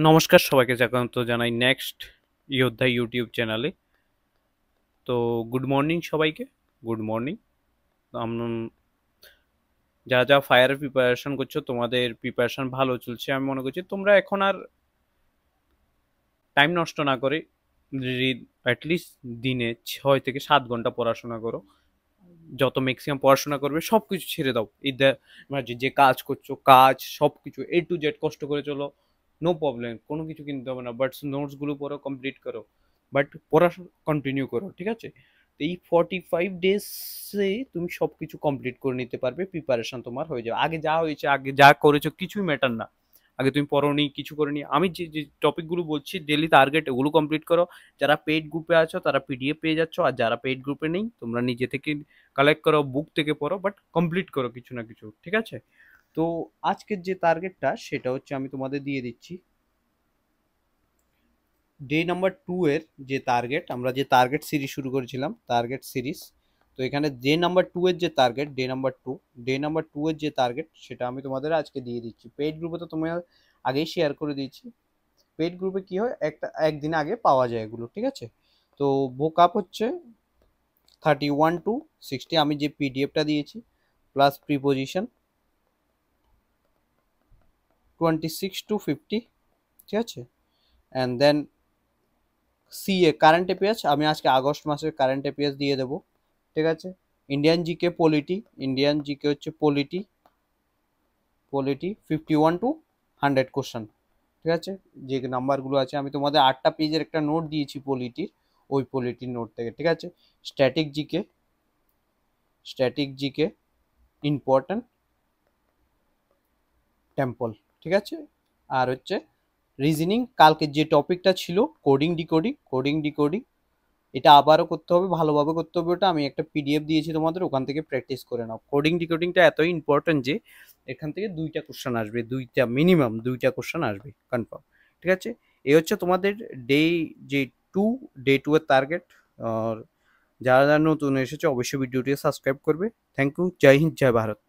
নমস্কার সবাইকে স্বাগত জানাই নেক্সট যোদ্ধা ইউটিউব চ্যানেলে। তো গুড মর্নিং সবাইকে, গুড মর্নিং। যা যা ফায়ারের প্রিপারেশন করছো তোমাদের প্রিপারেশন ভালো চলছে আমি মনে করছি। তোমরা এখন আর টাইম নষ্ট না করে অ্যাটলিস্ট দিনে 6 থেকে 7 ঘন্টা পড়াশোনা করো। যত ম্যাক্সিমাম পড়াশোনা করবে সব কিছু ছেড়ে দাও। মানে যে কাজ করছো কাজ সব কিছু A to Z কষ্ট করে চলো, নো প্রবলেম, কোনো কিছু কিনতে হবে না, বাট নোটসগুলো পড়ো, কমপ্লিট করো, বাট পড়াশোনা কন্টিনিউ করো, ঠিক আছে? তো এই 45 ডেজে তুমি সব কিছু কমপ্লিট করে নিতে পারবে, প্রিপারেশন তোমার হয়ে যাবে। আগে যা হয়েছে, আগে যা করেছো কিছুই ম্যাটার না। আগে তুমি পড়োনি, কিছু করোনি। আমি যে যে টপিকগুলো বলছি ডেলি টার্গেট, এগুলো কমপ্লিট করো। যারা পেইড গ্রুপে আছো তারা PDF পেয়ে যাচ্ছ, আর যারা পেইড গ্রুপে নেই তোমরা নিজে থেকে কালেক্ট করো, বুক থেকে পড়ো, বাট কমপ্লিট করো কিছু না কিছু, ঠিক আছে? তো আজকের যে টার্গেটটা সেটা হচ্ছে আমি তোমাদের দিয়ে দিচ্ছি ডে নাম্বার 2 এর যে টার্গেট। আমরা যে টার্গেট সিরিজ শুরু করেছিলাম, টার্গেট সিরিজ, তো এখানে ডে নাম্বার 2 এর যে টার্গেট, ডে নাম্বার 2 এর যে টার্গেট সেটা আমি তোমাদের আজকে দিয়ে দিচ্ছি। পেইড গ্রুপে তো তোমার আগেই শেয়ার করে দিয়েছি। পেইড গ্রুপে কি হয়, একদিন আগে পাওয়া যায় এগুলো, ঠিক আছে? তো বুক আপ হচ্ছে 31 to 60, আমি যে পিডিএফটা দিয়েছি, প্লাস প্রিপোজিশন 26 to 50, ঠিক আছে? And then CA current affairs, আমি আজকে আগস্ট মাসের কারেন্ট অ্যাফেয়ার্স দিয়ে দেবো, ঠিক আছে? Indian GK polity, Indian GK হচ্ছে পলিটি, 51 to 100 কোশ্চেন, ঠিক আছে? যে নাম্বারগুলো আছে, আমি তোমাদের 8টা পেজের একটা নোট দিয়েছি পলিটির, ওই পলিটির নোট থেকে, ঠিক আছে? স্ট্যাটিক জিকে, ইম্পর্ট্যান্ট টেম্পল, ঠিক আছে? আর হচ্ছে রিজনিং, কালকে যে টপিকটা ছিল কোডিং ডিকোডিং, এটা আবারও করতে হবে, ভালোভাবে করতে হবে। ওটা আমি একটা PDF দিয়েছি তোমাদের, ওখান থেকে প্র্যাকটিস করে নাও। কোডিং ডিকোডিংটা এতই ইম্পর্টেন্ট যে এখান থেকে 2টা কোশ্চেন আসবে, মিনিমাম 2টা কোশ্চেন আসবে কনফার্ম, ঠিক আছে? এই হচ্ছে তোমাদের ডে যে টু ডে 2 এর টার্গেট। আর যারা যারা নতুন এসেছে অবশ্যই ভিডিওটি সাবস্ক্রাইব করবে। থ্যাংক ইউ, জয় হিন্দ, জয় ভারত।